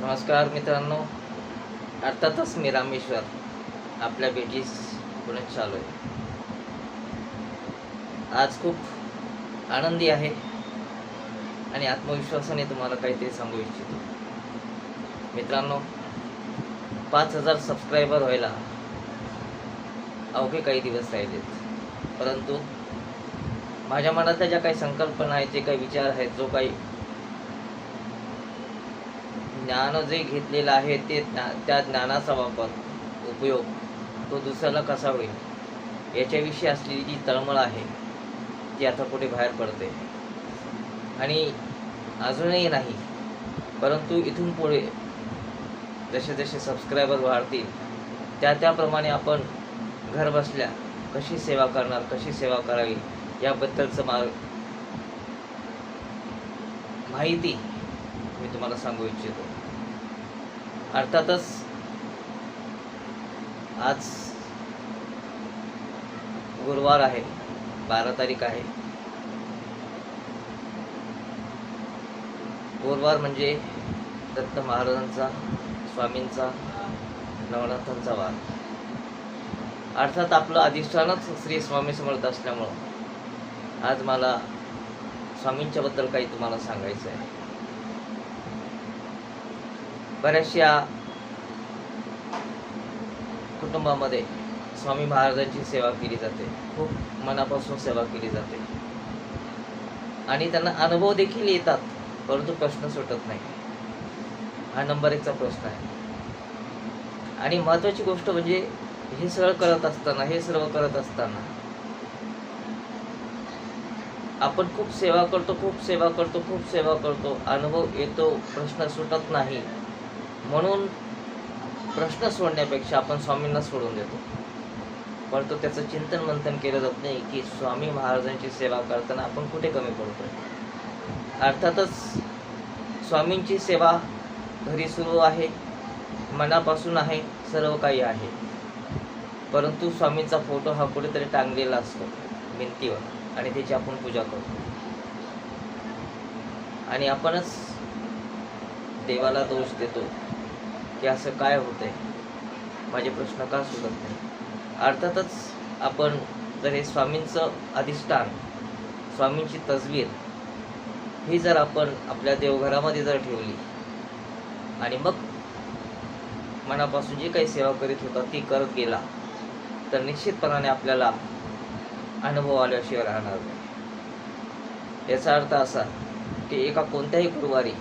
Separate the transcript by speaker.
Speaker 1: नमस्कार मित्रांनो, अर्थातच मी रामेश्वर आपल्या भेटीस पुण्यात चालू आहे. आज खूप आनंदी आहे आणि आत्मविश्वासाने तुम्हाला काहीतरी सांगू इच्छितो. मित्रांनो, 5,000 सबस्क्रायबर व्हायला अवघे काही दिवस राहिलेत, परंतु माझ्या मनातल्या ज्या काही संकल्पना आहेत, जे काही विचार आहेत, जो काही ज्ञान जे घेतलेलं आहे ते त्या ज्ञानाचा वापर उपयोग तो दुसऱ्याला कसा होईल याच्याविषयी असलेली जी तळमळ आहे ती आता कुठे बाहेर पडते. आणि अजूनही नाही, परंतु इथून पुढे जसे जसे सबस्क्रायबर वाढतील त्याप्रमाणे आपण घर बसल्या कशी सेवा करणार, कशी सेवा करावी याबद्दलचं माहिती मी तुम्हाला सांगू इच्छितो. अर्थातच आज गुरुवार आहे, 12 तारीख आहे. गुरुवार म्हणजे दत्त महाराजांचा, स्वामींचा, नवनाथांचा वार. अर्थात आपलं अधिष्ठानच श्री स्वामी समर्थ असल्यामुळं आज मला स्वामींच्या बद्दल काही तुम्हाला सांगायचं आहे. बऱ्याचशा कुटुंबामध्ये स्वामी महाराजांची सेवा केली जाते, खूप मनापासून सेवा केली जाते आणि त्यांना अनुभव देखील येतात, परंतु प्रश्न सुटत नाही. हा नंबर 1चा प्रश्न आहे. आणि महत्त्वाची गोष्ट म्हणजे हे सर्व करत असताना आपण खूप सेवा करतो, अनुभव येतो, प्रश्न सुटत नाही. म्हणून प्रश्न सोडण्यापेक्षा आपण स्वामींना सोडून देतो, परंतु त्याचं चिंतन मंथन केलं जात नाही की स्वामी महाराजांची सेवा करताना आपण कुठे कमी पडतोय. अर्थातच स्वामींची सेवा घरी सुरू आहे, मनापासून आहे, सर्व काही आहे, परंतु स्वामींचा फोटो हा कुठेतरी टांगलेला असतो भिंतीवर आणि त्याची आपण पूजा करतो आणि आपणच देवाला दोष देतो की असं काय होतंय, माझे प्रश्न का सुटत नाही. अर्थातच आपण जर हे स्वामींचं अधिष्ठान, स्वामींची तस्वीर ही जर आपण आपल्या देवघरामध्ये जर ठेवली आणि मग मनापासून जी काही सेवा करीत होता ती करत गेला तर निश्चितपणाने आपल्याला अनुभव आल्याशिवाय राहणार नाही. याचा अर्थ असा की एका कोणत्याही गुरुवारी